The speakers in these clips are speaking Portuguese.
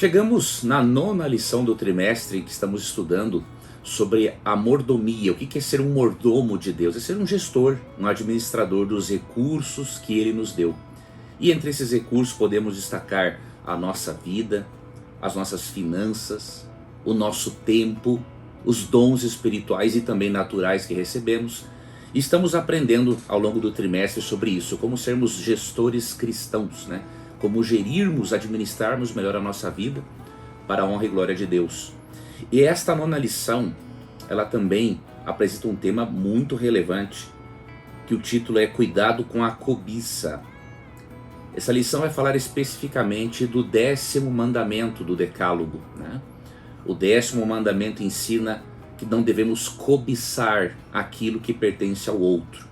Chegamos na nona lição do trimestre em que estamos estudando sobre a mordomia. O que é ser um mordomo de Deus? É ser um gestor, um administrador dos recursos que Ele nos deu. E entre esses recursos podemos destacar a nossa vida, as nossas finanças, o nosso tempo, os dons espirituais e também naturais que recebemos. E estamos aprendendo ao longo do trimestre sobre isso, como sermos gestores cristãos, né? Como gerirmos, administrarmos melhor a nossa vida para a honra e glória de Deus. E esta nona lição, ela também apresenta um tema muito relevante, que o título é Cuidado com a Cobiça. Essa lição vai falar especificamente do 10º mandamento do Decálogo, né? O 10º mandamento ensina que não devemos cobiçar aquilo que pertence ao outro.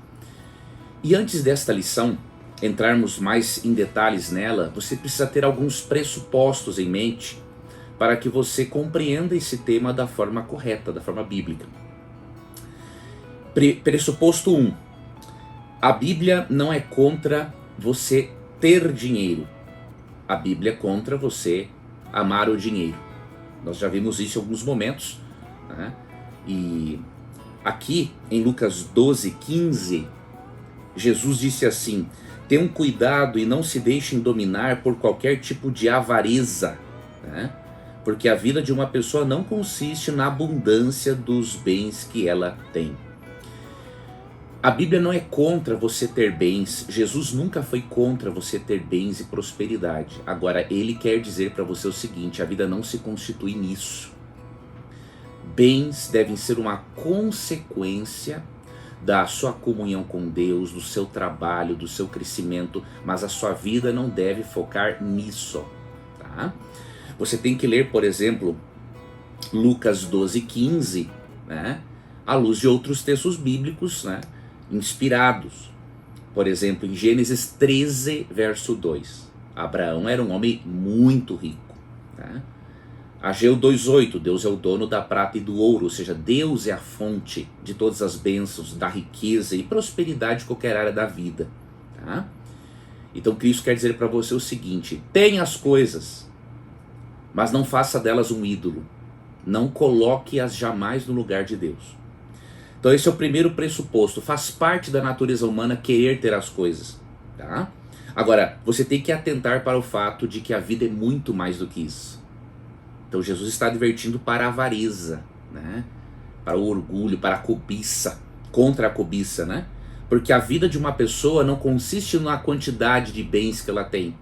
E antes desta lição entrarmos mais em detalhes nela, você precisa ter alguns pressupostos em mente para que você compreenda esse tema da forma correta, da forma bíblica. Pressuposto 1. A Bíblia não é contra você ter dinheiro. A Bíblia é contra você amar o dinheiro. Nós já vimos isso em alguns momentos, né? E aqui em Lucas 12:15, Jesus disse assim: tenham cuidado e não se deixem dominar por qualquer tipo de avareza, né? Porque a vida de uma pessoa não consiste na abundância dos bens que ela tem. A Bíblia não é contra você ter bens. Jesus nunca foi contra você ter bens e prosperidade. Agora, ele quer dizer para você o seguinte: a vida não se constitui nisso. Bens devem ser uma consequência da sua comunhão com Deus, do seu trabalho, do seu crescimento, mas a sua vida não deve focar nisso, tá? Você tem que ler, por exemplo, Lucas 12:15, né, à luz de outros textos bíblicos, né, inspirados. Por exemplo, em Gênesis 13, verso 2, Abraão era um homem muito rico, né? Ageu 2:8, Deus é o dono da prata e do ouro, ou seja, Deus é a fonte de todas as bênçãos, da riqueza e prosperidade de qualquer área da vida, tá? Então Cristo quer dizer para você o seguinte: tenha as coisas, mas não faça delas um ídolo, não coloque-as jamais no lugar de Deus. Então esse é o primeiro pressuposto. Faz parte da natureza humana querer ter as coisas, tá? Agora, você tem que atentar para o fato de que a vida é muito mais do que isso. Então Jesus está advertindo para a avareza, né? Para o orgulho, para a cobiça, contra a cobiça, né? Porque a vida de uma pessoa não consiste na quantidade de bens que ela tem.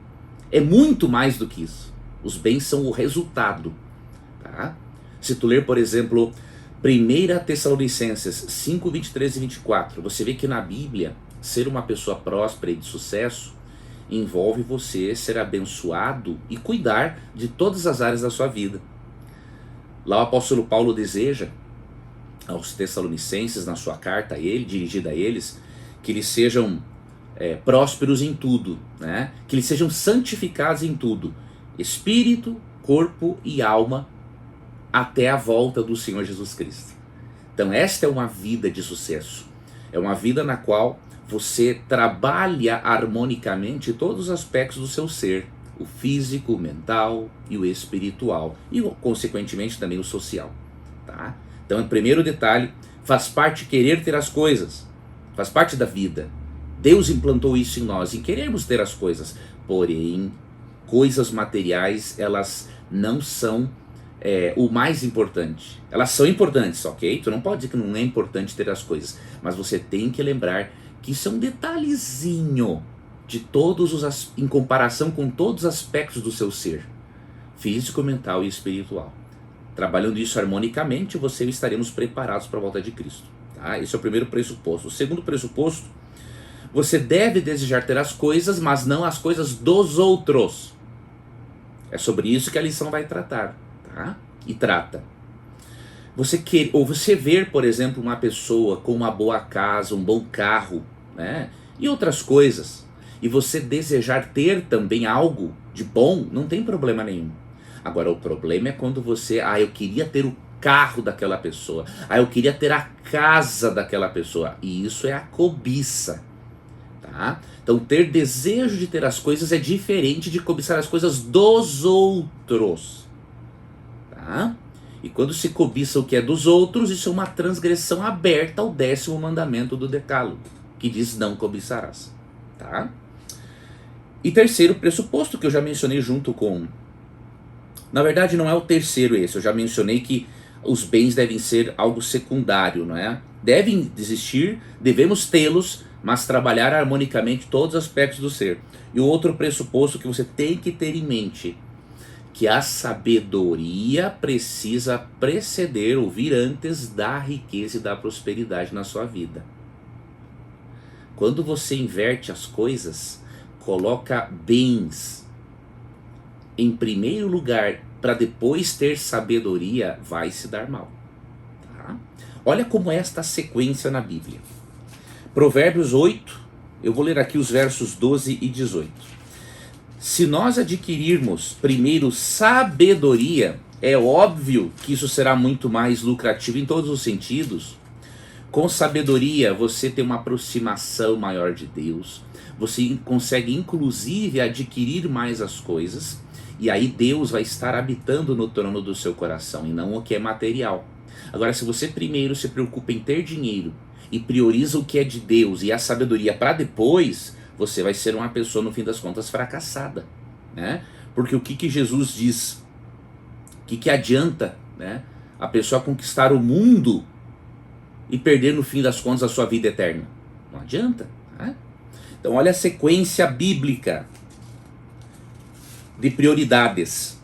É muito mais do que isso. Os bens são o resultado, tá? Se tu ler, por exemplo, 1 Tessalonicenses 5, 23 e 24, você vê que na Bíblia, ser uma pessoa próspera e de sucesso envolve você ser abençoado e cuidar de todas as áreas da sua vida. Lá o apóstolo Paulo deseja aos Tessalonicenses, na sua carta a ele, dirigida a eles, que eles sejam prósperos em tudo, né? Que eles sejam santificados em tudo, espírito, corpo e alma, até a volta do Senhor Jesus Cristo. Então esta é uma vida de sucesso, é uma vida na qual você trabalha harmonicamente todos os aspectos do seu ser, o físico, o mental e o espiritual, e consequentemente também o social, tá? Então, em primeiro detalhe, faz parte querer ter as coisas, faz parte da vida. Deus implantou isso em nós, em querermos ter as coisas, porém, coisas materiais, elas não são o mais importante. Elas são importantes, ok? Tu não pode dizer que não é importante ter as coisas, mas você tem que lembrar que isso é um detalhezinho de em comparação com todos os aspectos do seu ser, físico, mental e espiritual. Trabalhando isso harmonicamente, você e eu estaremos preparados para a volta de Cristo, tá? Esse é o primeiro pressuposto. O segundo pressuposto: você deve desejar ter as coisas, mas não as coisas dos outros. É sobre isso que a lição vai tratar, tá? E trata. Você ver, por exemplo, uma pessoa com uma boa casa, um bom carro, né, e outras coisas, e você desejar ter também algo de bom, não tem problema nenhum. Agora, o problema é quando você, eu queria ter o carro daquela pessoa, eu queria ter a casa daquela pessoa, e isso é a cobiça, tá? Tá? Então ter desejo de ter as coisas é diferente de cobiçar as coisas dos outros. Tá? E quando se cobiça o que é dos outros, isso é uma transgressão aberta ao 10º mandamento do Decálogo, que diz não cobiçarás. Tá? E terceiro pressuposto que eu já mencionei junto com... Na verdade não é o terceiro esse, eu já mencionei que os bens devem ser algo secundário, não é? Devem existir, devemos tê-los, mas trabalhar harmonicamente todos os aspectos do ser. E o outro pressuposto que você tem que ter em mente, que a sabedoria precisa preceder ou vir antes da riqueza e da prosperidade na sua vida. Quando você inverte as coisas, coloca bens em primeiro lugar para depois ter sabedoria, vai se dar mal. Tá? Olha como é esta sequência na Bíblia. Provérbios 8, eu vou ler aqui os versos 12 e 18. Se nós adquirirmos primeiro sabedoria, é óbvio que isso será muito mais lucrativo em todos os sentidos. Com sabedoria você tem uma aproximação maior de Deus, você consegue inclusive adquirir mais as coisas, e aí Deus vai estar habitando no trono do seu coração e não o que é material. Agora, se você primeiro se preocupa em ter dinheiro e prioriza o que é de Deus e a sabedoria para depois, você vai ser uma pessoa, no fim das contas, fracassada, né? Porque o que Jesus diz? O que adianta, né, a pessoa conquistar o mundo e perder, no fim das contas, a sua vida eterna? Não adianta, né? Então olha a sequência bíblica de prioridades.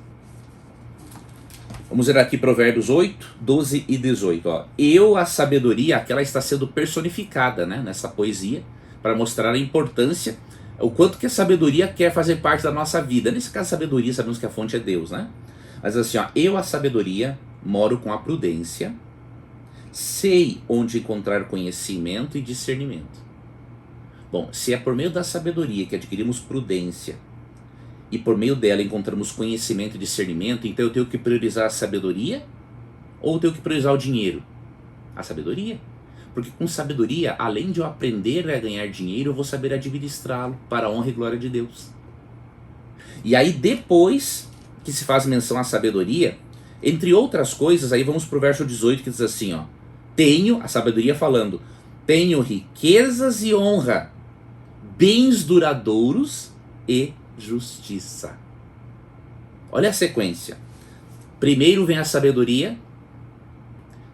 Vamos ver aqui Provérbios 8, 12 e 18. Ó. A sabedoria, aquela está sendo personificada, né, nessa poesia, para mostrar a importância, o quanto que a sabedoria quer fazer parte da nossa vida. Nesse caso, a sabedoria, sabemos que a fonte é Deus, né? Mas assim, ó, a sabedoria, moro com a prudência, sei onde encontrar conhecimento e discernimento. Bom, se é por meio da sabedoria que adquirimos prudência, e por meio dela encontramos conhecimento e discernimento, então eu tenho que priorizar a sabedoria ou eu tenho que priorizar o dinheiro? A sabedoria. Porque com sabedoria, além de eu aprender a ganhar dinheiro, eu vou saber administrá-lo para a honra e glória de Deus. E aí depois que se faz menção à sabedoria, entre outras coisas, aí vamos para o verso 18 que diz assim, ó, tenho, a sabedoria falando, tenho riquezas e honra, bens duradouros e justiça. Olha a sequência. Primeiro vem a sabedoria,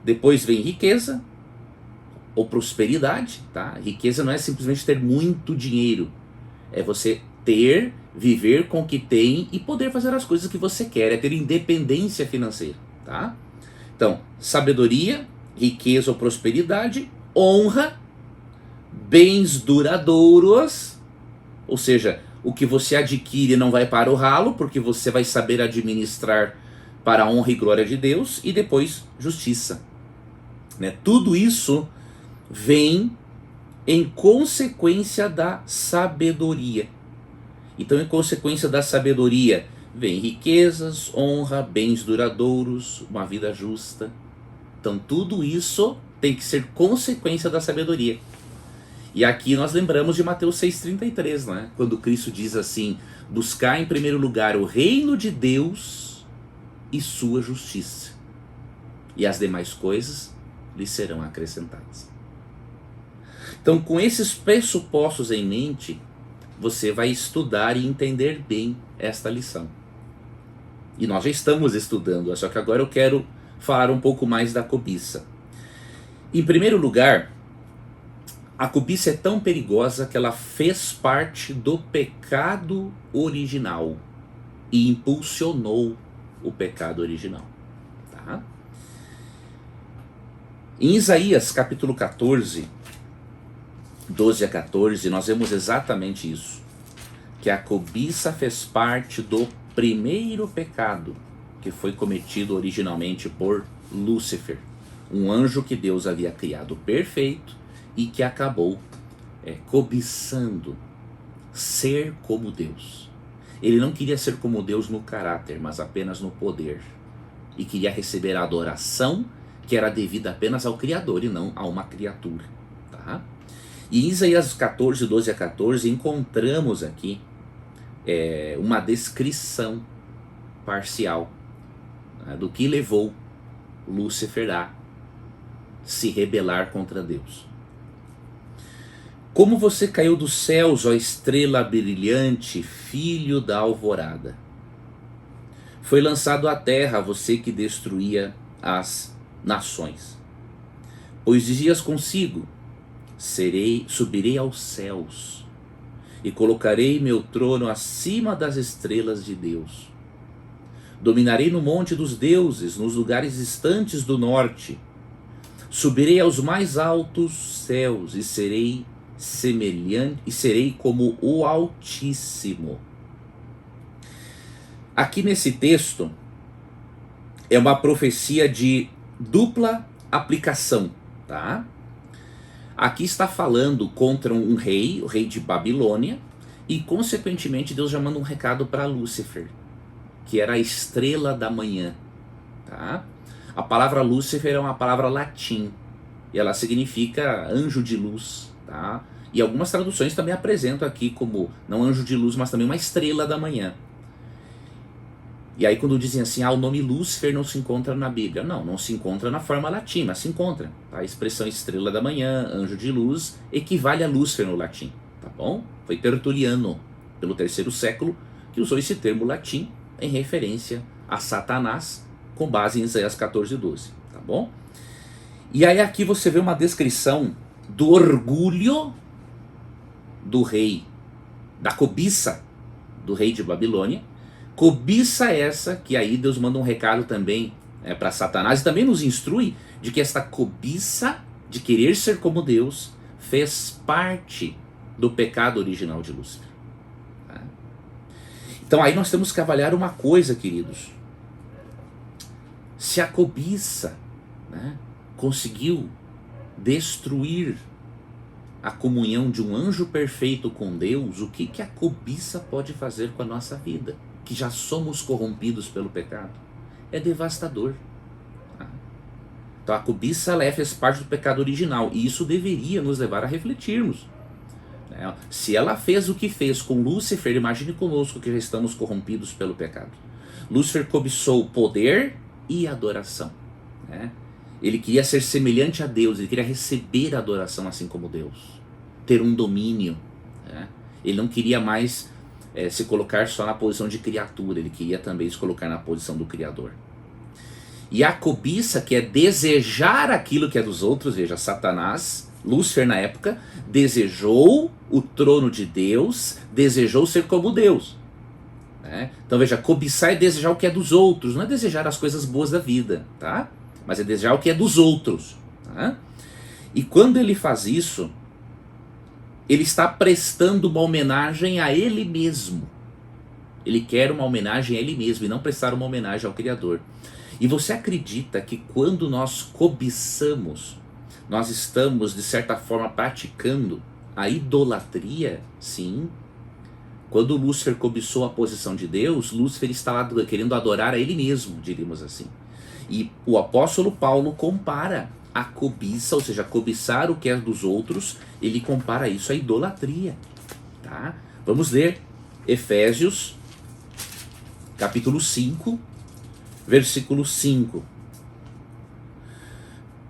depois vem riqueza ou prosperidade, tá? Riqueza não é simplesmente ter muito dinheiro, é você ter, viver com o que tem e poder fazer as coisas que você quer, é ter independência financeira, tá? Então, sabedoria, riqueza ou prosperidade, honra, bens duradouros, ou seja, o que você adquire não vai para o ralo, porque você vai saber administrar para a honra e glória de Deus, e depois justiça, né? Tudo isso vem em consequência da sabedoria. Então, em consequência da sabedoria, vem riquezas, honra, bens duradouros, uma vida justa. Então, tudo isso tem que ser consequência da sabedoria. E aqui nós lembramos de Mateus 6,33, né? Quando Cristo diz assim, buscar em primeiro lugar o reino de Deus e sua justiça, e as demais coisas lhe serão acrescentadas. Então, com esses pressupostos em mente, você vai estudar e entender bem esta lição. E nós já estamos estudando, só que agora eu quero falar um pouco mais da cobiça. Em primeiro lugar, a cobiça é tão perigosa que ela fez parte do pecado original e impulsionou o pecado original. Tá? Em Isaías capítulo 14, 12 a 14, nós vemos exatamente isso. Que a cobiça fez parte do primeiro pecado que foi cometido originalmente por Lúcifer, um anjo que Deus havia criado perfeito e que acabou cobiçando ser como Deus. Ele não queria ser como Deus no caráter, mas apenas no poder. E queria receber a adoração que era devida apenas ao Criador e não a uma criatura. Tá? E em Isaías 14, 12 a 14, encontramos aqui uma descrição parcial, né, do que levou Lúcifer a se rebelar contra Deus. Como você caiu dos céus, ó estrela brilhante, filho da alvorada. Foi lançado à terra você que destruía as nações. Pois dizias consigo, subirei aos céus e colocarei meu trono acima das estrelas de Deus. Dominarei no monte dos deuses, nos lugares distantes do norte. Subirei aos mais altos céus e serei semelhante e serei como o Altíssimo. Aqui nesse texto é uma profecia de dupla aplicação, tá? Aqui está falando contra um rei, o rei de Babilônia, e consequentemente Deus já manda um recado para Lúcifer, que era a estrela da manhã, tá? A palavra Lúcifer é uma palavra latim, e ela significa anjo de luz, tá? E algumas traduções também apresentam aqui como, não anjo de luz, mas também uma estrela da manhã. E aí quando dizem assim, o nome Lúcifer não se encontra na Bíblia. Não se encontra na forma latim, mas se encontra. Tá? A expressão estrela da manhã, anjo de luz, equivale a Lúcifer no latim, tá bom? Foi Tertuliano, pelo 3º século, que usou esse termo latim em referência a Satanás, com base em Isaías 14, 12, tá bom? E aí aqui você vê uma descrição do orgulho do rei, da cobiça do rei de Babilônia. Cobiça essa, que aí Deus manda um recado também para Satanás, e também nos instrui de que esta cobiça de querer ser como Deus fez parte do pecado original de Lúcifer. Tá? Então aí nós temos que avaliar uma coisa, queridos. Se a cobiça, né, conseguiu destruir a comunhão de um anjo perfeito com Deus, o que a cobiça pode fazer com a nossa vida? Que já somos corrompidos pelo pecado. É devastador. Tá? Então a cobiça fez parte do pecado original, e isso deveria nos levar a refletirmos. Né? Se ela fez o que fez com Lúcifer, imagine conosco que já estamos corrompidos pelo pecado. Lúcifer cobiçou poder e adoração. Né? Ele queria ser semelhante a Deus, ele queria receber a adoração assim como Deus, ter um domínio. Né? Ele não queria mais se colocar só na posição de criatura, ele queria também se colocar na posição do Criador. E a cobiça, que é desejar aquilo que é dos outros, veja, Satanás, Lúcifer na época, desejou o trono de Deus, desejou ser como Deus. Né? Então veja, cobiçar é desejar o que é dos outros, não é desejar as coisas boas da vida, tá? Mas é desejar o que é dos outros. Tá? E quando ele faz isso, ele está prestando uma homenagem a ele mesmo. Ele quer uma homenagem a ele mesmo e não prestar uma homenagem ao Criador. E você acredita que quando nós cobiçamos, nós estamos de certa forma praticando a idolatria? Sim. Quando Lúcifer cobiçou a posição de Deus, Lúcifer está lá querendo adorar a ele mesmo, diríamos assim. E o apóstolo Paulo compara a cobiça, ou seja, cobiçar o que é dos outros, ele compara isso à idolatria. Tá? Vamos ler Efésios, capítulo 5, versículo 5.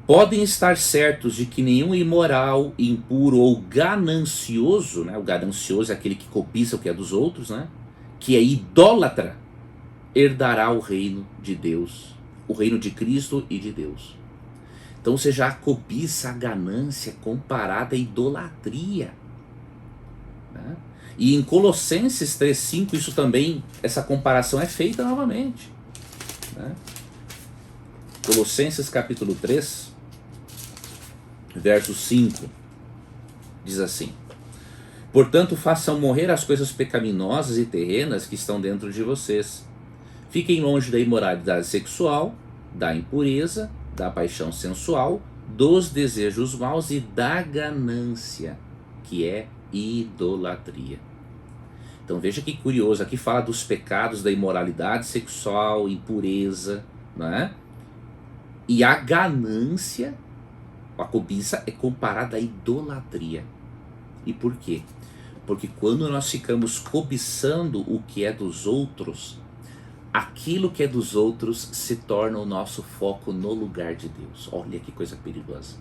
Podem estar certos de que nenhum imoral, impuro ou ganancioso, né? O ganancioso é aquele que cobiça o que é dos outros, né? Que é idólatra, herdará o reino de Deus, o reino de Cristo e de Deus. Então, ou seja, a cobiça, a ganância comparada à idolatria. Né? E em Colossenses 3,5, isso também, essa comparação é feita novamente. Né? Colossenses capítulo 3, verso 5, diz assim: portanto, façam morrer as coisas pecaminosas e terrenas que estão dentro de vocês. Fiquem longe da imoralidade sexual, da impureza, da paixão sensual, dos desejos maus e da ganância, que é idolatria. Então veja que curioso, aqui fala dos pecados da imoralidade sexual, impureza, né? E a ganância, a cobiça, é comparada à idolatria. E por quê? Porque quando nós ficamos cobiçando o que é dos outros, aquilo que é dos outros se torna o nosso foco no lugar de Deus. Olha que coisa perigosa.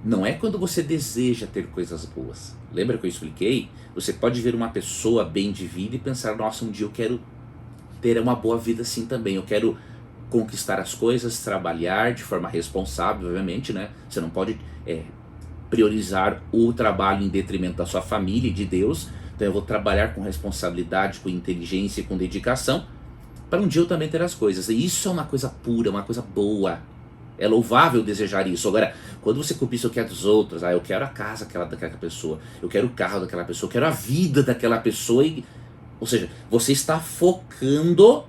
Não é quando você deseja ter coisas boas. Lembra que eu expliquei? Você pode ver uma pessoa bem de vida e pensar, nossa, um dia eu quero ter uma boa vida assim também. Eu quero conquistar as coisas, trabalhar de forma responsável, obviamente, né? Você não pode priorizar o trabalho em detrimento da sua família e de Deus. Então eu vou trabalhar com responsabilidade, com inteligência e com dedicação, para um dia eu também ter as coisas. E isso é uma coisa pura, uma coisa boa. É louvável desejar isso. Agora, quando você cobiça o que é dos outros, eu quero a casa daquela pessoa, eu quero o carro daquela pessoa, eu quero a vida daquela pessoa. Ou seja, você está focando,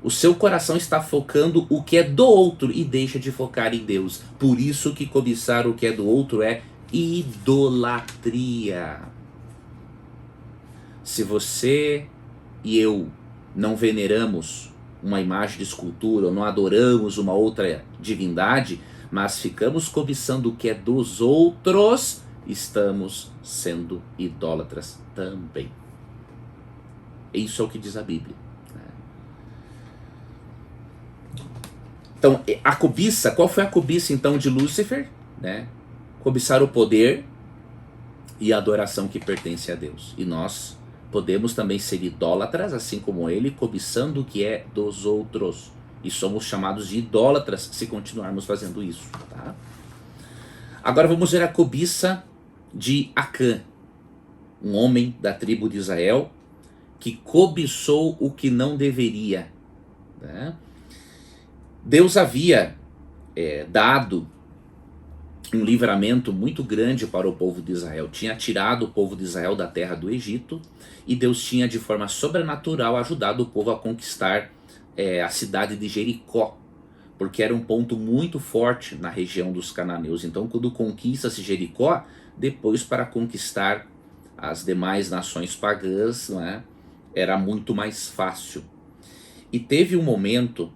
o seu coração está focando o que é do outro e deixa de focar em Deus. Por isso que cobiçar o que é do outro é idolatria. Se você e eu não veneramos uma imagem de escultura, ou não adoramos uma outra divindade, mas ficamos cobiçando o que é dos outros, estamos sendo idólatras também. Isso é o que diz a Bíblia. Então, a cobiça, qual foi a cobiça então de Lúcifer? Cobiçar o poder e a adoração que pertence a Deus. E nós podemos também ser idólatras, assim como ele, cobiçando o que é dos outros. E somos chamados de idólatras se continuarmos fazendo isso. Tá? Agora vamos ver a cobiça de Acã, um homem da tribo de Israel, que cobiçou o que não deveria. Né? Deus havia dado um livramento muito grande para o povo de Israel. Tinha tirado o povo de Israel da terra do Egito, e Deus tinha de forma sobrenatural ajudado o povo a conquistar a cidade de Jericó, porque era um ponto muito forte na região dos cananeus. Então quando conquista-se Jericó, depois para conquistar as demais nações pagãs, não é? Era muito mais fácil. E teve um momento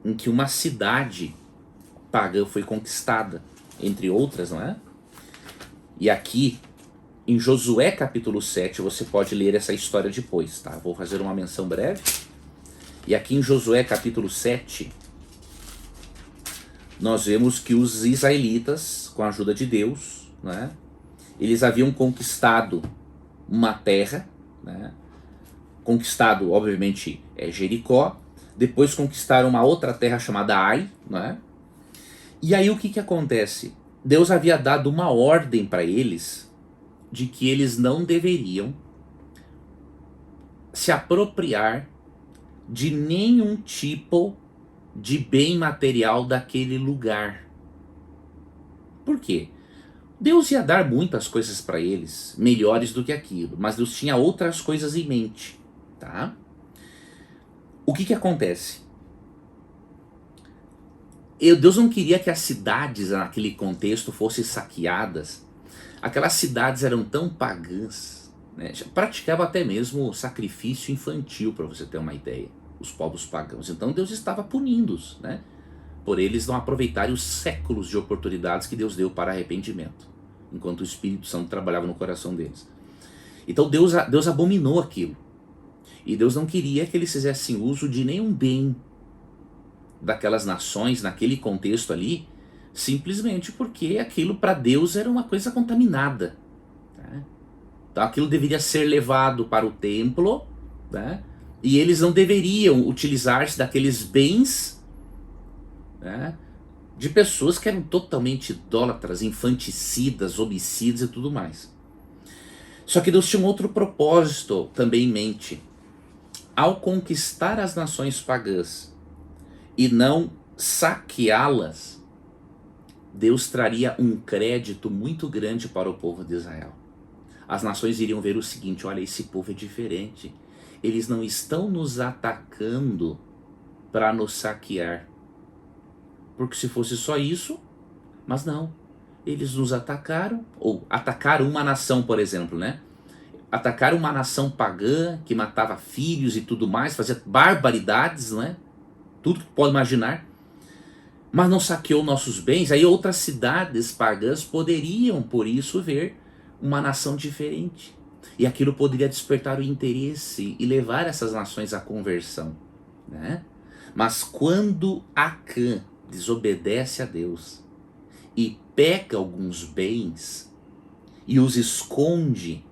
em que uma cidade pagã foi conquistada, entre outras, não é? E aqui, em Josué capítulo 7, você pode ler essa história depois, tá? Vou fazer uma menção breve. E aqui em Josué capítulo 7, nós vemos que os israelitas, com a ajuda de Deus, né, eles haviam conquistado uma terra, né, conquistado, obviamente, Jericó, depois conquistaram uma outra terra chamada Ai, né? E aí o que acontece? Deus havia dado uma ordem para eles de que eles não deveriam se apropriar de nenhum tipo de bem material daquele lugar. Por quê? Deus ia dar muitas coisas para eles, melhores do que aquilo, mas Deus tinha outras coisas em mente, tá? O que acontece? Deus não queria que as cidades naquele contexto fossem saqueadas. Aquelas cidades eram tão pagãs, né? Praticavam até mesmo sacrifício infantil, para você ter uma ideia, os povos pagãos. Então Deus estava punindo-os, né? Por eles não aproveitarem os séculos de oportunidades que Deus deu para arrependimento, enquanto o Espírito Santo trabalhava no coração deles. Então Deus abominou aquilo. E Deus não queria que eles fizessem uso de nenhum bem daquelas nações, naquele contexto ali, simplesmente porque aquilo para Deus era uma coisa contaminada. Né? Então aquilo deveria ser levado para o templo, né? E eles não deveriam utilizar-se daqueles bens, né, de pessoas que eram totalmente idólatras, infanticidas, homicidas e tudo mais. Só que Deus tinha um outro propósito também em mente. Ao conquistar as nações pagãs e não saqueá-las, Deus traria um crédito muito grande para o povo de Israel. As nações iriam ver o seguinte: olha, esse povo é diferente. Eles não estão nos atacando para nos saquear. Porque se fosse só isso, mas não. Eles nos atacaram, ou atacaram uma nação, por exemplo, né? Atacaram uma nação pagã que matava filhos e tudo mais, fazia barbaridades, né? Tudo que pode imaginar, mas não saqueou nossos bens. Aí outras cidades pagãs poderiam, por isso, ver uma nação diferente. E aquilo poderia despertar o interesse e levar essas nações à conversão, né? Mas quando Acã desobedece a Deus e pega alguns bens e os esconde,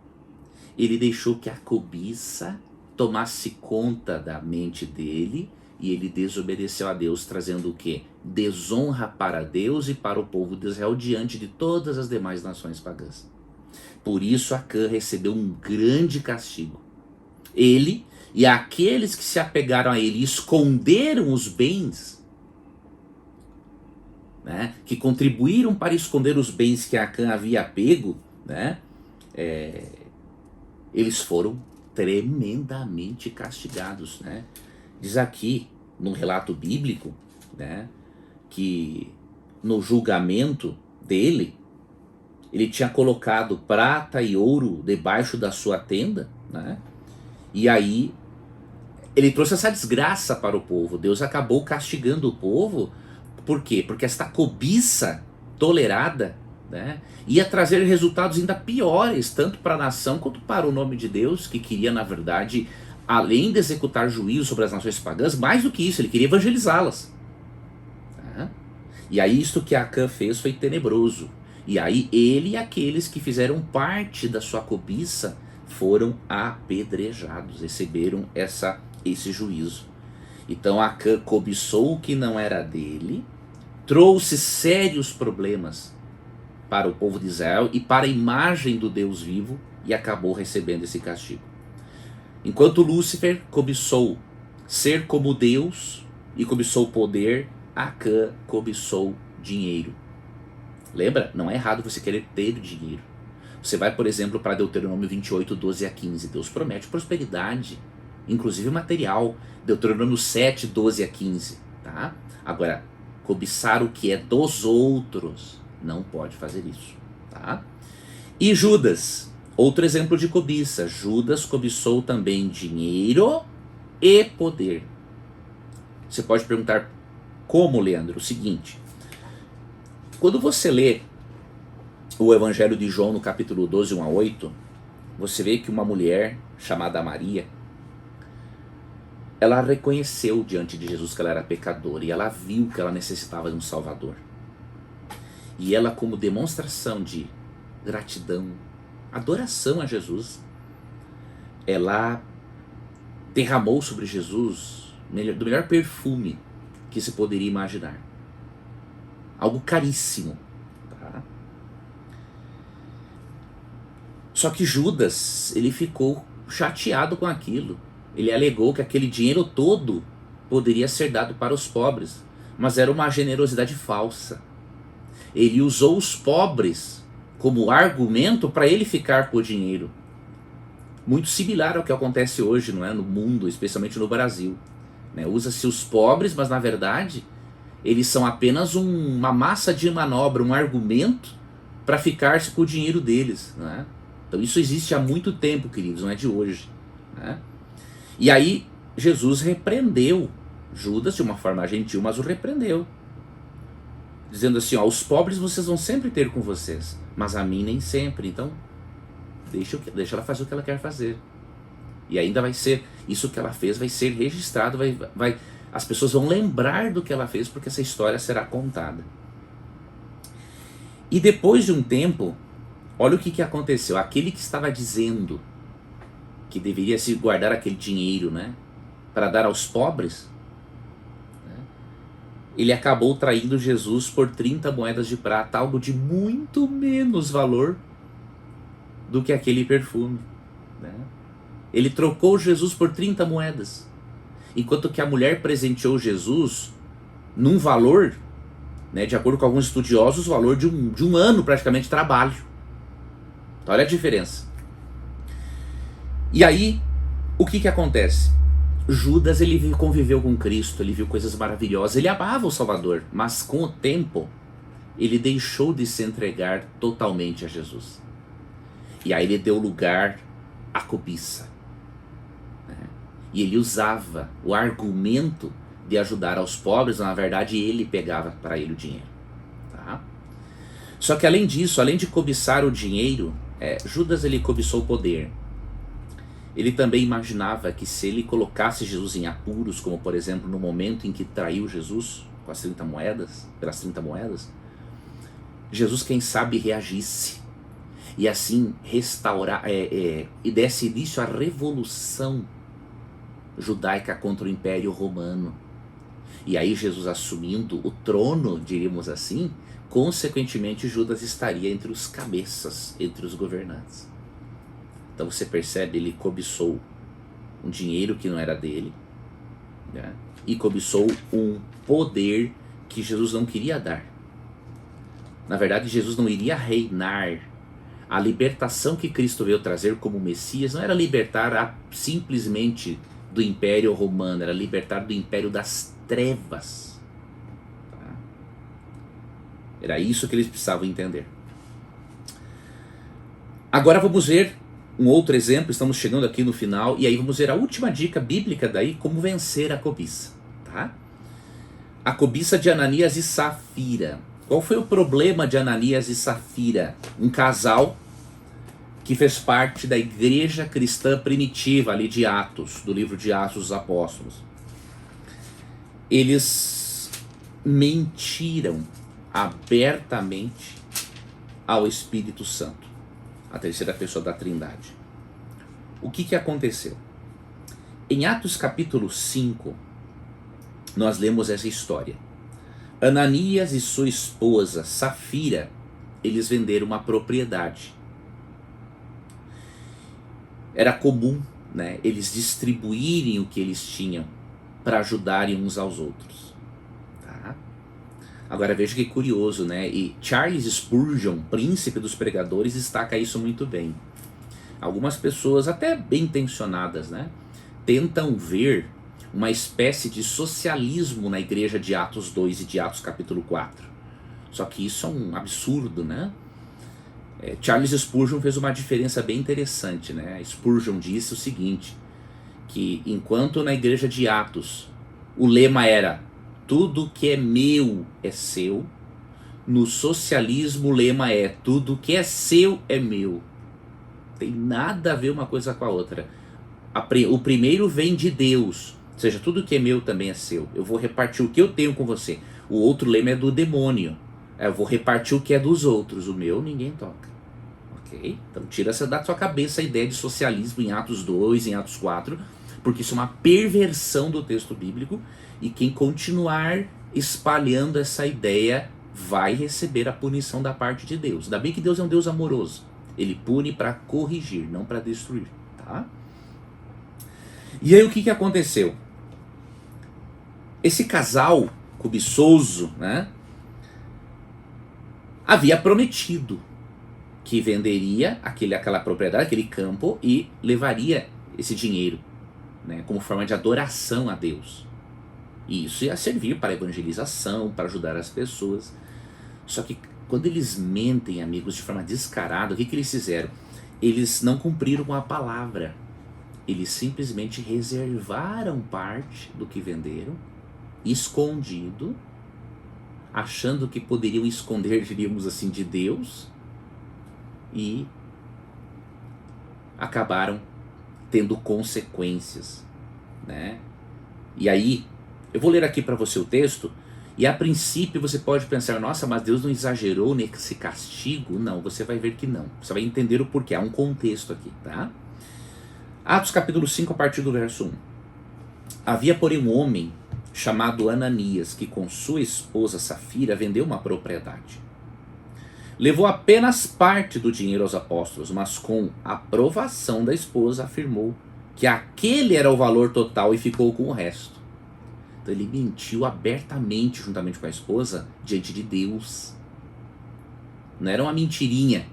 ele deixou que a cobiça tomasse conta da mente dele e ele desobedeceu a Deus, trazendo o quê? Desonra para Deus e para o povo de Israel diante de todas as demais nações pagãs. Por isso Acã recebeu um grande castigo. Ele e aqueles que se apegaram a ele e esconderam os bens, né, que contribuíram para esconder os bens que Acã havia pego, né, eles foram tremendamente castigados, né? Diz aqui no relato bíblico, né, que no julgamento dele, ele tinha colocado prata e ouro debaixo da sua tenda, né? E aí ele trouxe essa desgraça para o povo. Deus acabou castigando o povo. Por quê? Porque esta cobiça tolerada, né, ia trazer resultados ainda piores, tanto para a nação quanto para o nome de Deus, que queria, na verdade, além de executar juízo sobre as nações pagãs, mais do que isso, ele queria evangelizá-las. Tá? E aí isto que Acã fez foi tenebroso. E aí ele e aqueles que fizeram parte da sua cobiça foram apedrejados, receberam esse juízo. Então Acã cobiçou o que não era dele, trouxe sérios problemas para o povo de Israel e para a imagem do Deus vivo e acabou recebendo esse castigo. Enquanto Lúcifer cobiçou ser como Deus e cobiçou poder, Acã cobiçou dinheiro. Lembra? Não é errado você querer ter dinheiro. Você vai, por exemplo, para Deuteronômio 28, 12 a 15. Deus promete prosperidade, inclusive material. Deuteronômio 7, 12 a 15. Tá? Agora, cobiçar o que é dos outros, não pode fazer isso. Tá? E Judas, outro exemplo de cobiça. Judas cobiçou também dinheiro e poder. Você pode perguntar como, Leandro? O seguinte: quando você lê o Evangelho de João no capítulo 12, 1 a 8, você vê que uma mulher chamada Maria, ela reconheceu diante de Jesus que ela era pecadora e ela viu que ela necessitava de um Salvador. E ela, como demonstração de gratidão, adoração a Jesus, ela derramou sobre Jesus do melhor perfume que se poderia imaginar. Algo caríssimo. Tá? Só que Judas, ele ficou chateado com aquilo. Ele alegou que aquele dinheiro todo poderia ser dado para os pobres, mas era uma generosidade falsa. Ele usou os pobres como argumento para ele ficar com o dinheiro. Muito similar ao que acontece hoje, não é, no mundo, especialmente no Brasil. Né? Usa-se os pobres, mas na verdade eles são apenas uma massa de manobra, um argumento para ficar-se com o dinheiro deles. Né? Então isso existe há muito tempo, queridos, não é de hoje. Né? E aí Jesus repreendeu Judas de uma forma gentil, mas o repreendeu, dizendo assim: ó, os pobres vocês vão sempre ter com vocês, mas a mim nem sempre. Então deixa ela fazer o que ela quer fazer. E ainda vai ser, isso que ela fez vai ser registrado, as pessoas vão lembrar do que ela fez, porque essa história será contada. E depois de um tempo, olha o que aconteceu. Aquele que estava dizendo que deveria se guardar aquele dinheiro, né, para dar aos pobres, né, ele acabou traindo Jesus por 30 moedas de prata, algo de muito menos valor do que aquele perfume. Né? Ele trocou Jesus por 30 moedas. Enquanto que a mulher presenteou Jesus num valor, né, de acordo com alguns estudiosos, o valor de um ano praticamente de trabalho. Então, olha a diferença. E aí, o que acontece? Judas, ele conviveu com Cristo, ele viu coisas maravilhosas, ele amava o Salvador, mas com o tempo, ele deixou de se entregar totalmente a Jesus. E aí ele deu lugar à cobiça. E ele usava o argumento de ajudar aos pobres, na verdade ele pegava para ele o dinheiro. Tá? Só que além disso, além de cobiçar o dinheiro, Judas, ele cobiçou o poder. Ele também imaginava que se ele colocasse Jesus em apuros, como por exemplo no momento em que traiu Jesus com as 30 moedas, pelas 30 moedas, Jesus, quem sabe, reagisse e assim restaurar e desse início à revolução judaica contra o Império Romano. E aí Jesus assumindo o trono, diríamos assim, consequentemente Judas estaria entre os cabeças, entre os governantes. Então você percebe, ele cobiçou um dinheiro que não era dele, né? E cobiçou um poder que Jesus não queria dar. Na verdade, Jesus não iria reinar. A libertação que Cristo veio trazer como Messias não era libertar simplesmente do Império Romano, era libertar do Império das Trevas. Tá? Era isso que eles precisavam entender. Agora vamos ver um outro exemplo, estamos chegando aqui no final, e aí vamos ver a última dica bíblica daí, como vencer a cobiça. Tá? A cobiça de Ananias e Safira. Qual foi o problema de Ananias e Safira? Um casal que fez parte da igreja cristã primitiva ali de Atos, do livro de Atos dos Apóstolos. Eles mentiram abertamente ao Espírito Santo, a terceira pessoa da Trindade. O que aconteceu? Em Atos capítulo 5, nós lemos essa história. Ananias e sua esposa Safira, eles venderam uma propriedade. Era comum, né, eles distribuírem o que eles tinham para ajudarem uns aos outros. Tá? Agora veja que curioso, né? E Charles Spurgeon, príncipe dos pregadores, destaca isso muito bem. Algumas pessoas, até bem intencionadas, né, tentam ver uma espécie de socialismo na igreja de Atos 2 e de Atos capítulo 4. Só que isso é um absurdo, né? Charles Spurgeon fez uma diferença bem interessante, né? Spurgeon disse o seguinte, que enquanto na igreja de Atos o lema era tudo que é meu é seu, no socialismo o lema é tudo que é seu é meu. Tem nada a ver uma coisa com a outra. O primeiro vem de Deus, ou seja, tudo que é meu também é seu. Eu vou repartir o que eu tenho com você. O outro lema é do demônio. Eu vou repartir o que é dos outros. O meu ninguém toca. Ok? Então tira da sua cabeça a ideia de socialismo em Atos 2, em Atos 4, porque isso é uma perversão do texto bíblico, e quem continuar espalhando essa ideia vai receber a punição da parte de Deus. Ainda bem que Deus é um Deus amoroso. Ele pune para corrigir, não para destruir. Tá? E aí o que aconteceu? Esse casal cobiçoso, né, havia prometido que venderia aquela propriedade, aquele campo, e levaria esse dinheiro, né, como forma de adoração a Deus. E isso ia servir para evangelização, para ajudar as pessoas. Só que quando eles mentem, amigos, de forma descarada, o que eles fizeram? Eles não cumpriram com a palavra. Eles simplesmente reservaram parte do que venderam, escondido, achando que poderiam esconder, diríamos assim, de Deus, e acabaram tendo consequências, né? E aí, eu vou ler aqui para você o texto, e a princípio você pode pensar, nossa, mas Deus não exagerou nesse castigo? Não, você vai ver que não. Você vai entender o porquê, há um contexto aqui, tá? Atos capítulo 5, a partir do verso 1. Havia, porém, um homem chamado Ananias, que com sua esposa Safira vendeu uma propriedade. Levou apenas parte do dinheiro aos apóstolos, mas com aprovação da esposa afirmou que aquele era o valor total e ficou com o resto. Então ele mentiu abertamente juntamente com a esposa diante de Deus. Não era uma mentirinha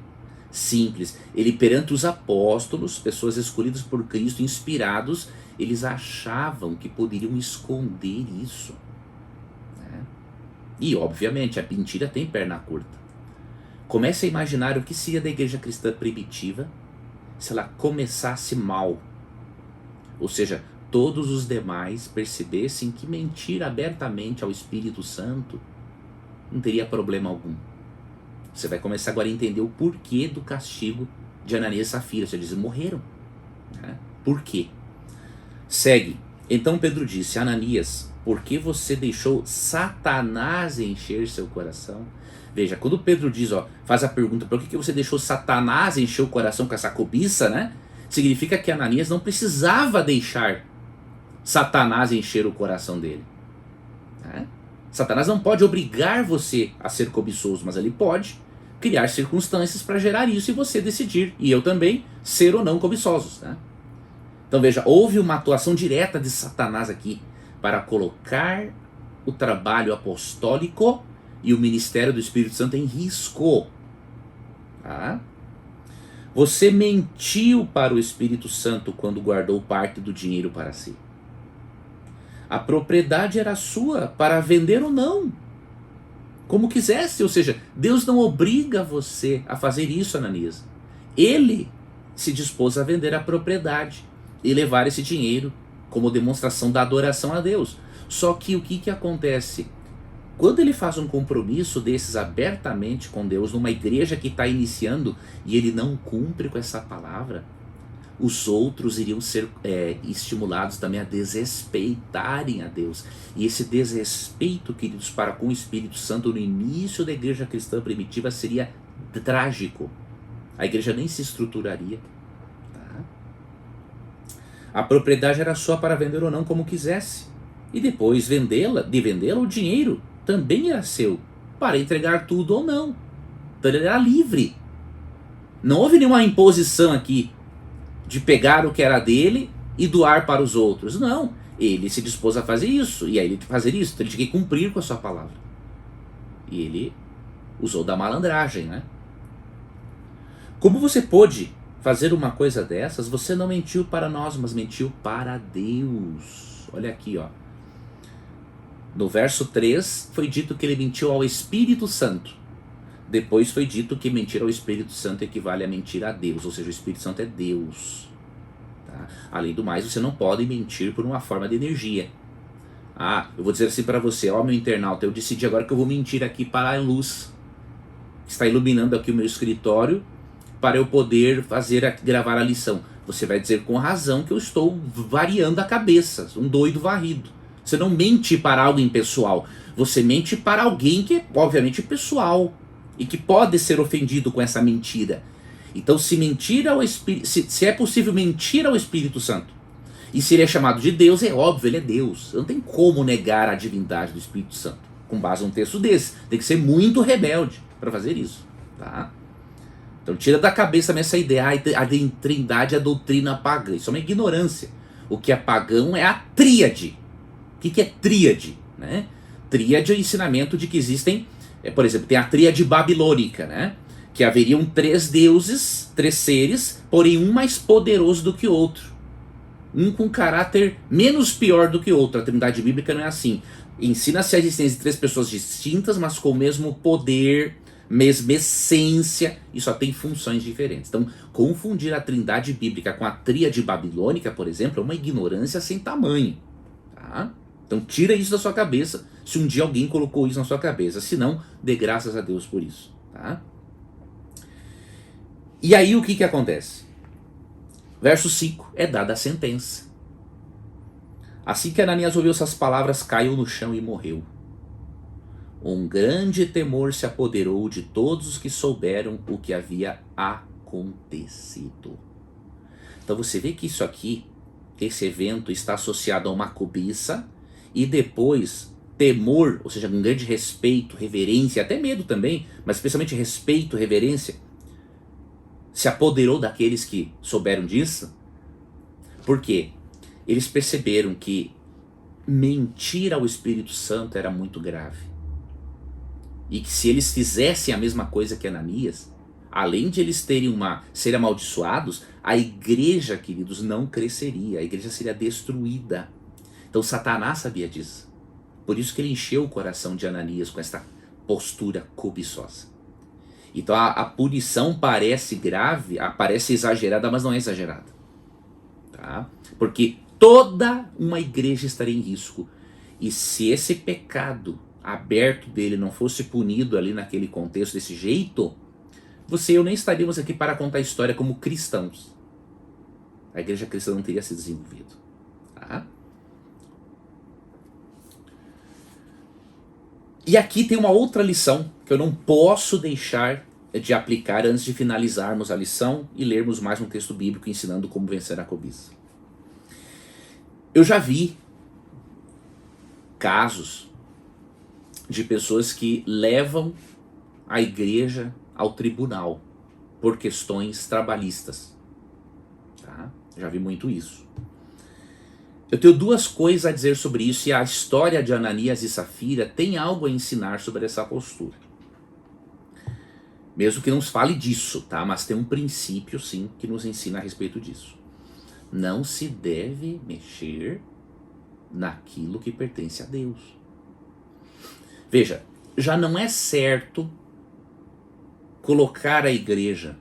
simples. Ele, perante os apóstolos, pessoas escolhidas por Cristo, inspirados, eles achavam que poderiam esconder isso, né? E obviamente a mentira tem perna curta. Comece a imaginar o que seria da igreja cristã primitiva se ela começasse mal. Ou seja, todos os demais percebessem que mentir abertamente ao Espírito Santo não teria problema algum. Você vai começar agora a entender o porquê do castigo de Ananias e Safira, você diz, morreram. Né? Por quê? Segue. Então Pedro disse, Ananias, por que você deixou Satanás encher seu coração? Veja, quando Pedro diz, faz a pergunta, por que você deixou Satanás encher o coração com essa cobiça, né? Significa que Ananias não precisava deixar Satanás encher o coração dele. Né? Satanás não pode obrigar você a ser cobiçoso, mas ele pode criar circunstâncias para gerar isso e você decidir, e eu também, ser ou não cobiçosos. Né? Então veja, houve uma atuação direta de Satanás aqui para colocar o trabalho apostólico e o ministério do Espírito Santo em risco. Tá? Você mentiu para o Espírito Santo quando guardou parte do dinheiro para si. A propriedade era sua para vender ou não, como quisesse. Ou seja, Deus não obriga você a fazer isso, Ananias. Ele se dispôs a vender a propriedade e levar esse dinheiro como demonstração da adoração a Deus. Só que o que acontece? Quando ele faz um compromisso desses abertamente com Deus, numa igreja que está iniciando, e ele não cumpre com essa palavra, os outros iriam ser estimulados também a desrespeitarem a Deus. E esse desrespeito, queridos, para com o Espírito Santo no início da igreja cristã primitiva seria trágico. A igreja nem se estruturaria. Tá? A propriedade era sua para vender ou não como quisesse. E depois de vendê-la, o dinheiro também era seu, para entregar tudo ou não. Então ele era livre. Não houve nenhuma imposição aqui de pegar o que era dele e doar para os outros. Não, ele se dispôs a fazer isso, e aí ele fazer isso, então ele tinha que cumprir com a sua palavra. E ele usou da malandragem, né? Como você pôde fazer uma coisa dessas? Você não mentiu para nós, mas mentiu para Deus. Olha aqui, no verso 3 foi dito que ele mentiu ao Espírito Santo. Depois foi dito que mentir ao Espírito Santo equivale a mentir a Deus, ou seja, o Espírito Santo é Deus. Tá? Além do mais, você não pode mentir por uma forma de energia. Eu vou dizer assim para você, meu internauta, eu decidi agora que eu vou mentir aqui para a luz que está iluminando aqui o meu escritório para eu poder gravar a lição. Você vai dizer com razão que eu estou variando a cabeça, um doido varrido. Você não mente para algo impessoal, você mente para alguém que é obviamente pessoal e que pode ser ofendido com essa mentira. Então, se é possível mentir ao Espírito Santo e se ele é chamado de Deus, é óbvio, ele é Deus. Não tem como negar a divindade do Espírito Santo com base num texto desse. Tem que ser muito rebelde para fazer isso. Tá? Então tira da cabeça também essa ideia, a trindade é a doutrina pagã. Isso é uma ignorância. O que é pagão é a tríade. O que é tríade? Né? Tríade é o ensinamento de que existem, por exemplo, tem a tríade babilônica, né? Que haveriam 3 deuses, 3 seres, porém um mais poderoso do que o outro. Um com caráter menos pior do que o outro. A trindade bíblica não é assim. Ensina-se a existência de 3 pessoas distintas, mas com o mesmo poder, mesma essência, e só tem funções diferentes. Então, confundir a trindade bíblica com a tríade babilônica, por exemplo, é uma ignorância sem tamanho. Tá? Então tira isso da sua cabeça, se um dia alguém colocou isso na sua cabeça. Se não, dê graças a Deus por isso. Tá? E aí o que acontece? Verso 5, é dada a sentença. Assim que Ananias ouviu essas palavras, caiu no chão e morreu. Um grande temor se apoderou de todos os que souberam o que havia acontecido. Então você vê que isso aqui, esse evento está associado a uma cobiça e depois temor, ou seja, um grande respeito, reverência, até medo também, mas especialmente respeito, reverência, se apoderou daqueles que souberam disso. Por quê? Eles perceberam que mentir ao Espírito Santo era muito grave. E que se eles fizessem a mesma coisa que Ananias, além de eles serem amaldiçoados, a igreja, queridos, não cresceria, a igreja seria destruída. Então Satanás sabia disso. Por isso que ele encheu o coração de Ananias com esta postura cobiçosa. Então a punição parece grave, parece exagerada, mas não é exagerada. Tá? Porque toda uma igreja estaria em risco. E se esse pecado aberto dele não fosse punido ali naquele contexto desse jeito, você e eu nem estaríamos aqui para contar a história como cristãos. A igreja cristã não teria se desenvolvido. Tá? E aqui tem uma outra lição que eu não posso deixar de aplicar antes de finalizarmos a lição e lermos mais um texto bíblico ensinando como vencer a cobiça. Eu já vi casos de pessoas que levam a igreja ao tribunal por questões trabalhistas. Tá? Já vi muito isso. Eu tenho duas coisas a dizer sobre isso, e a história de Ananias e Safira tem algo a ensinar sobre essa postura. Mesmo que não se fale disso, tá? Mas tem um princípio, sim, que nos ensina a respeito disso. Não se deve mexer naquilo que pertence a Deus. Veja, já não é certo colocar a igreja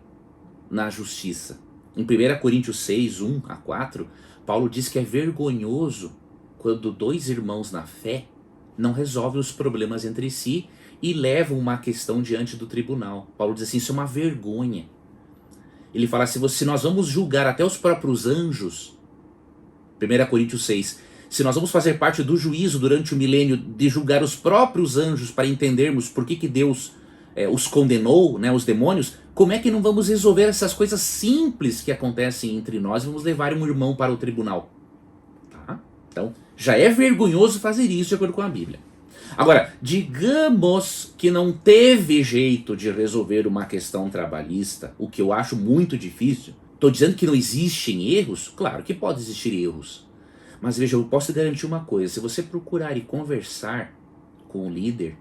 na justiça. Em 1 Coríntios 6, 1 a 4, Paulo diz que é vergonhoso quando dois irmãos na fé não resolvem os problemas entre si e levam uma questão diante do tribunal. Paulo diz assim, isso é uma vergonha. Ele fala assim, se nós vamos julgar até os próprios anjos, 1 Coríntios 6, se nós vamos fazer parte do juízo durante o milênio de julgar os próprios anjos para entendermos por que Deus os condenou, né, os demônios, como é que não vamos resolver essas coisas simples que acontecem entre nós e vamos levar um irmão para o tribunal? Tá? Então, já é vergonhoso fazer isso de acordo com a Bíblia. Agora, digamos que não teve jeito de resolver uma questão trabalhista, o que eu acho muito difícil. Estou dizendo que não existem erros? Claro que pode existir erros. Mas veja, eu posso garantir uma coisa, se você procurar e conversar com o líder,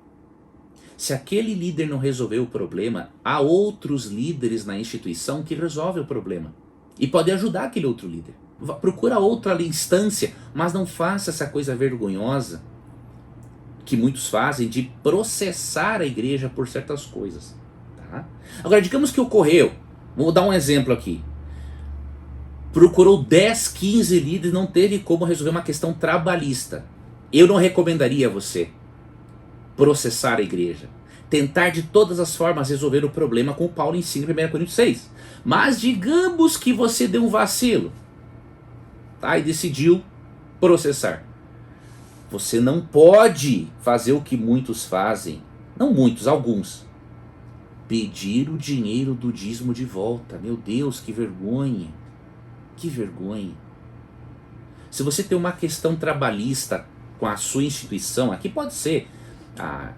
se aquele líder não resolver o problema, há outros líderes na instituição que resolvem o problema. E pode ajudar aquele outro líder. Procura outra instância, mas não faça essa coisa vergonhosa que muitos fazem de processar a igreja por certas coisas. Tá? Agora, digamos que ocorreu, vou dar um exemplo aqui. Procurou 10, 15 líderes, não teve como resolver uma questão trabalhista. Eu não recomendaria a você processar a igreja. Tentar de todas as formas resolver o problema com o Paulo ensina em 1 Coríntios 6. Mas digamos que você deu um vacilo, tá? E decidiu processar. Você não pode fazer o que muitos fazem. Não muitos, alguns. Pedir o dinheiro do dízimo de volta. Meu Deus, que vergonha. Que vergonha. Se você tem uma questão trabalhista com a sua instituição, aqui pode ser a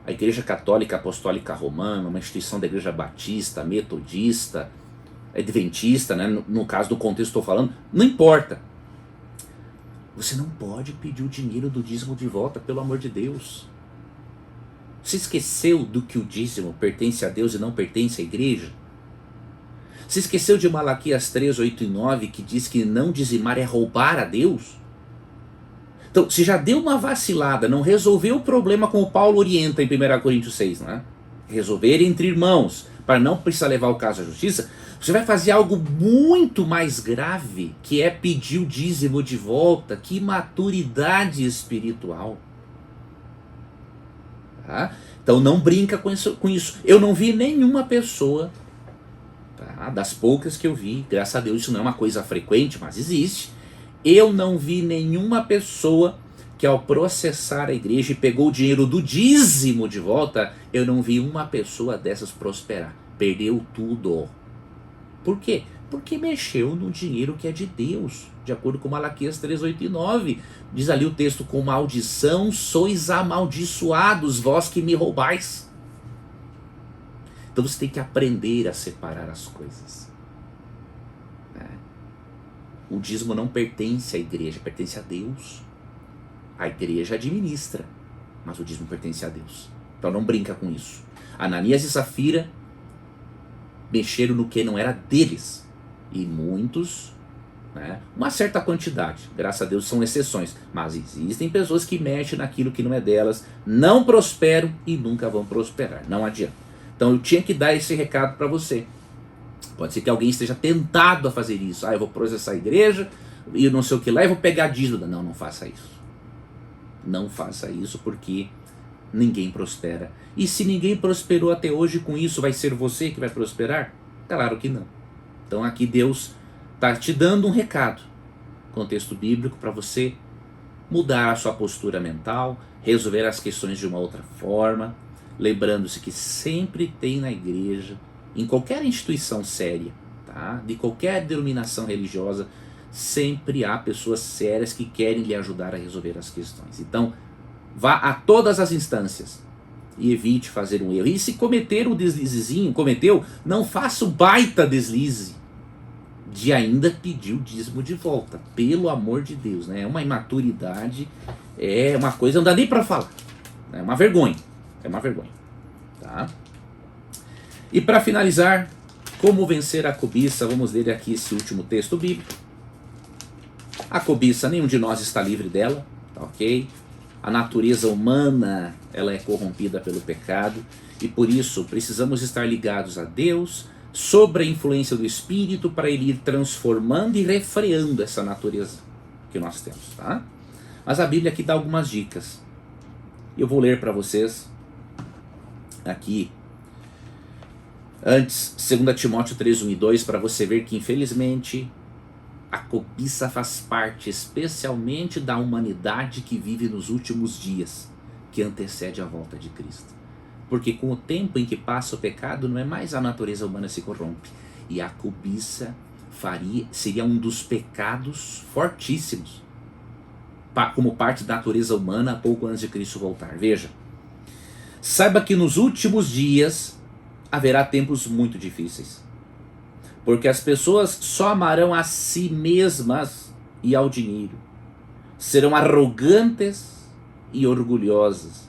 Igreja Católica Apostólica Romana, uma instituição da Igreja Batista, Metodista, Adventista, né? No caso do contexto que estou falando, não importa. Você não pode pedir o dinheiro do dízimo de volta, pelo amor de Deus. Você esqueceu do que o dízimo pertence a Deus e não pertence à igreja? Você esqueceu de Malaquias 3, 8 e 9, que diz que não dizimar é roubar a Deus? Então, se já deu uma vacilada, não resolveu o problema como Paulo orienta em 1 Coríntios 6, né? Resolver entre irmãos, para não precisar levar o caso à justiça, você vai fazer algo muito mais grave, que é pedir o dízimo de volta. Que maturidade espiritual. Tá? Então não brinca com isso. Eu não vi nenhuma pessoa, tá, das poucas que eu vi, graças a Deus isso não é uma coisa frequente, mas existe. Eu não vi nenhuma pessoa que ao processar a igreja e pegou o dinheiro do dízimo de volta, eu não vi uma pessoa dessas prosperar. Perdeu tudo. Por quê? Porque mexeu no dinheiro que é de Deus, de acordo com Malaquias 3, 8 e 9. Diz ali o texto, com maldição sois amaldiçoados, vós que me roubais. Então você tem que aprender a separar as coisas. O dízimo não pertence à igreja, pertence a Deus. A igreja administra, mas o dízimo pertence a Deus. Então não brinca com isso. Ananias e Safira mexeram no que não era deles. E muitos, né, uma certa quantidade, graças a Deus são exceções, mas existem pessoas que mexem naquilo que não é delas, não prosperam e nunca vão prosperar. Não adianta. Então eu tinha que dar esse recado para você. Pode ser que alguém esteja tentado a fazer isso. Eu vou processar a igreja e não sei o que lá, e vou pegar dízimo. Não faça isso. Não faça isso, porque ninguém prospera. E se ninguém prosperou até hoje com isso, vai ser você que vai prosperar? Claro que não. Então aqui Deus está te dando um recado, contexto bíblico, para você mudar a sua postura mental, resolver as questões de uma outra forma, lembrando-se que sempre tem na igreja, em qualquer instituição séria, tá? De qualquer denominação religiosa, sempre há pessoas sérias que querem lhe ajudar a resolver as questões. Então, vá a todas as instâncias e evite fazer um erro. E se cometer um deslizezinho, não faça o baita deslize de ainda pedir o dízimo de volta. Pelo amor de Deus, né? É uma imaturidade, é uma coisa, não dá nem para falar. É uma vergonha, tá? E para finalizar, como vencer a cobiça, vamos ler aqui esse último texto bíblico. A cobiça, nenhum de nós está livre dela, tá ok? A natureza humana, ela é corrompida pelo pecado, e por isso precisamos estar ligados a Deus, sob a influência do Espírito, para Ele ir transformando e refreando essa natureza que nós temos, tá? Mas a Bíblia aqui dá algumas dicas. Eu vou ler para vocês aqui, antes, 2 Timóteo 3, 1 e 2, para você ver que infelizmente a cobiça faz parte especialmente da humanidade que vive nos últimos dias, que antecede a volta de Cristo. Porque com o tempo em que passa o pecado, não é mais a natureza humana se corrompe. E a cobiça seria um dos pecados fortíssimos, como parte da natureza humana, pouco antes de Cristo voltar. Veja, saiba que nos últimos dias haverá tempos muito difíceis. Porque as pessoas só amarão a si mesmas e ao dinheiro. Serão arrogantes e orgulhosas.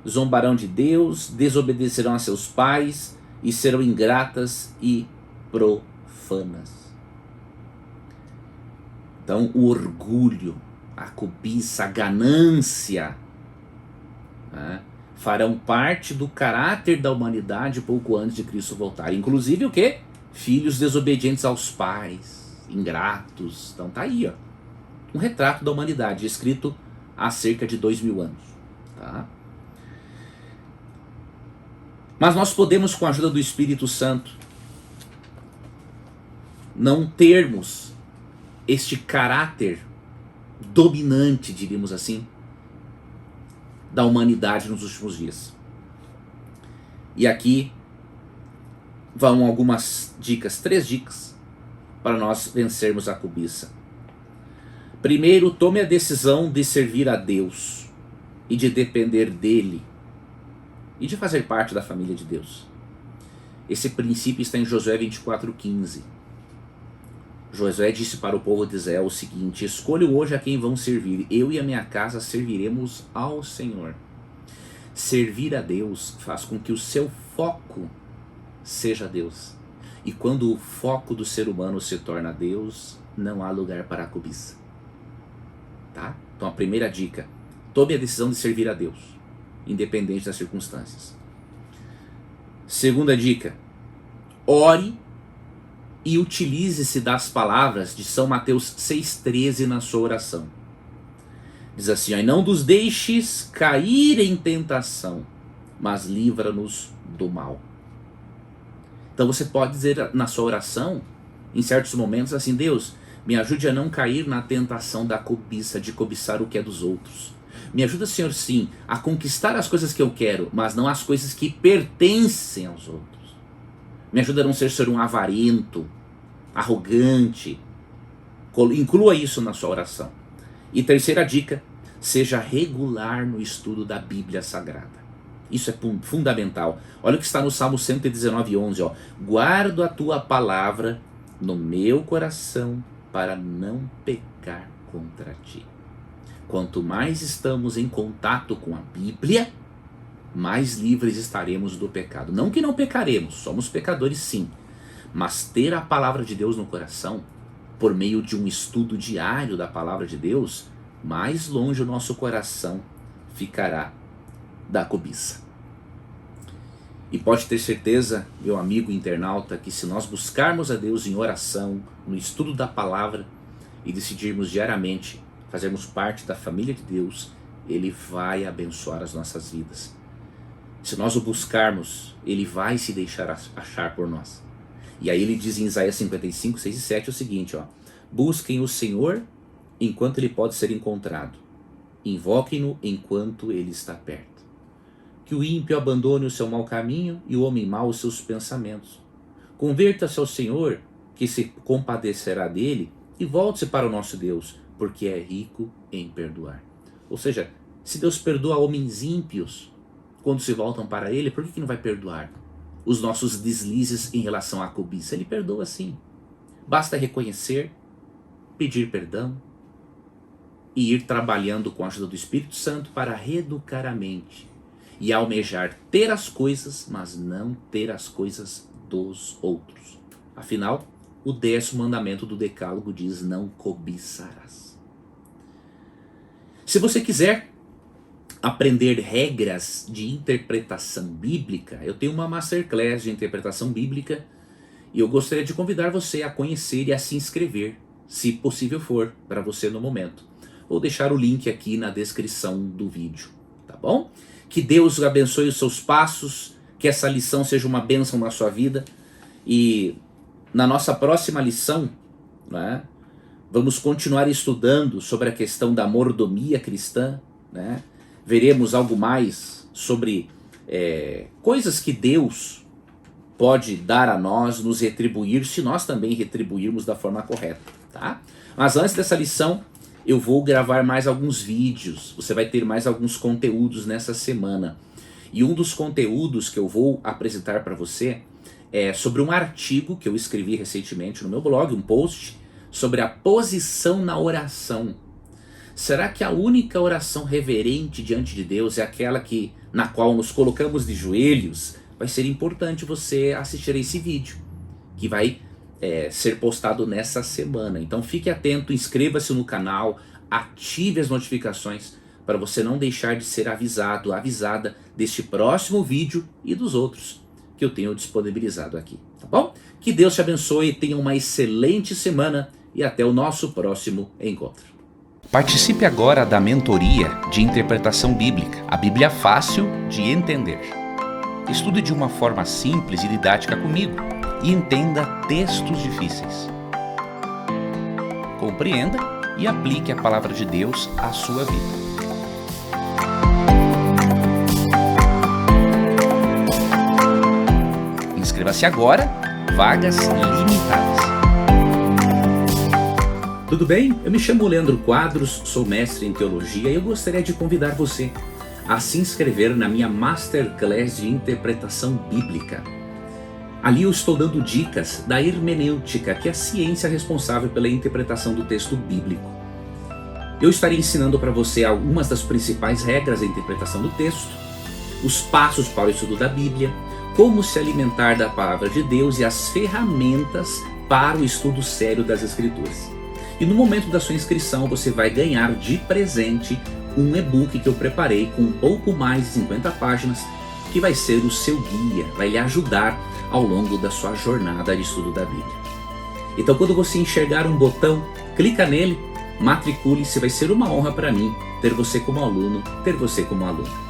Zombarão de Deus, desobedecerão a seus pais e serão ingratas e profanas. Então o orgulho, a cobiça, a ganância, né, farão parte do caráter da humanidade pouco antes de Cristo voltar. Inclusive o quê? Filhos desobedientes aos pais, ingratos. Então tá aí, ó, um retrato da humanidade escrito há cerca de 2000 anos, tá? Mas nós podemos, com a ajuda do Espírito Santo, não termos este caráter dominante, diríamos assim, da humanidade nos últimos dias. E aqui vão algumas dicas, 3 dicas, para nós vencermos a cobiça. Primeiro, tome a decisão de servir a Deus e de depender dele e de fazer parte da família de Deus. Esse princípio está em Josué 24:15. Josué disse para o povo de Israel o seguinte: escolham hoje a quem vão servir, eu e a minha casa serviremos ao Senhor. Servir a Deus faz com que o seu foco seja Deus. E quando o foco do ser humano se torna Deus, não há lugar para a cobiça. Tá? Então a primeira dica: tome a decisão de servir a Deus, independente das circunstâncias. Segunda dica: ore e utilize-se das palavras de São Mateus 6,13 na sua oração. Diz assim: ó, e não nos deixes cair em tentação, mas livra-nos do mal. Então você pode dizer na sua oração, em certos momentos, assim: Deus, me ajude a não cair na tentação da cobiça, de cobiçar o que é dos outros. Me ajuda, Senhor, sim, a conquistar as coisas que eu quero, mas não as coisas que pertencem aos outros. Me ajuda a não ser um avarento, arrogante. Inclua isso na sua oração. E terceira dica: seja regular no estudo da Bíblia Sagrada. Isso é fundamental. Olha o que está no Salmo 119:11, ó. Guardo a tua palavra no meu coração para não pecar contra ti. Quanto mais estamos em contato com a Bíblia, mais livres estaremos do pecado. Não que não pecaremos, somos pecadores sim. Mas ter a palavra de Deus no coração, por meio de um estudo diário da palavra de Deus, mais longe o nosso coração ficará da cobiça. E pode ter certeza, meu amigo internauta, que se nós buscarmos a Deus em oração, no estudo da palavra, e decidirmos diariamente fazermos parte da família de Deus, Ele vai abençoar as nossas vidas. Se nós o buscarmos, Ele vai se deixar achar por nós. E aí ele diz em Isaías 55, 6 e 7 o seguinte, ó: busquem o Senhor enquanto Ele pode ser encontrado. Invoquem-no enquanto Ele está perto. Que o ímpio abandone o seu mau caminho e o homem mau os seus pensamentos. Converta-se ao Senhor, que se compadecerá dele, e volte-se para o nosso Deus, porque é rico em perdoar. Ou seja, se Deus perdoa homens ímpios quando se voltam para Ele, por que não vai perdoar os nossos deslizes em relação à cobiça? Ele perdoa sim. Basta reconhecer, pedir perdão e ir trabalhando com a ajuda do Espírito Santo para reeducar a mente e almejar ter as coisas, mas não ter as coisas dos outros. Afinal, o 10º mandamento do Decálogo diz: não cobiçarás. Se você quiser aprender regras de interpretação bíblica, eu tenho uma masterclass de interpretação bíblica e eu gostaria de convidar você a conhecer e a se inscrever, se possível for, para você no momento. Vou deixar o link aqui na descrição do vídeo, tá bom? Que Deus abençoe os seus passos, que essa lição seja uma bênção na sua vida. E na nossa próxima lição, né, vamos continuar estudando sobre a questão da mordomia cristã, né? Veremos algo mais sobre coisas que Deus pode dar a nós, nos retribuir, se nós também retribuirmos da forma correta, tá? Mas antes dessa lição, eu vou gravar mais alguns vídeos, você vai ter mais alguns conteúdos nessa semana. E um dos conteúdos que eu vou apresentar para você é sobre um artigo que eu escrevi recentemente no meu blog, um post, sobre a posição na oração. Será que a única oração reverente diante de Deus é aquela na qual nos colocamos de joelhos? Vai ser importante você assistir a esse vídeo, que vai ser postado nessa semana. Então fique atento, inscreva-se no canal, ative as notificações para você não deixar de ser avisado, avisada deste próximo vídeo e dos outros que eu tenho disponibilizado aqui, tá bom? Que Deus te abençoe, tenha uma excelente semana e até o nosso próximo encontro. Participe agora da mentoria de interpretação bíblica, a Bíblia fácil de entender. Estude de uma forma simples e didática comigo e entenda textos difíceis. Compreenda e aplique a palavra de Deus à sua vida. Inscreva-se agora, vagas limitadas. Tudo bem? Eu me chamo Leandro Quadros, sou mestre em teologia e eu gostaria de convidar você a se inscrever na minha Masterclass de Interpretação Bíblica. Ali eu estou dando dicas da hermenêutica, que é a ciência responsável pela interpretação do texto bíblico. Eu estarei ensinando para você algumas das principais regras da interpretação do texto, os passos para o estudo da Bíblia, como se alimentar da palavra de Deus e as ferramentas para o estudo sério das Escrituras. E no momento da sua inscrição você vai ganhar de presente um e-book que eu preparei com um pouco mais de 50 páginas, que vai ser o seu guia, vai lhe ajudar ao longo da sua jornada de estudo da Bíblia. Então quando você enxergar um botão, clica nele, matricule-se, vai ser uma honra para mim ter você como aluno, ter você como aluna.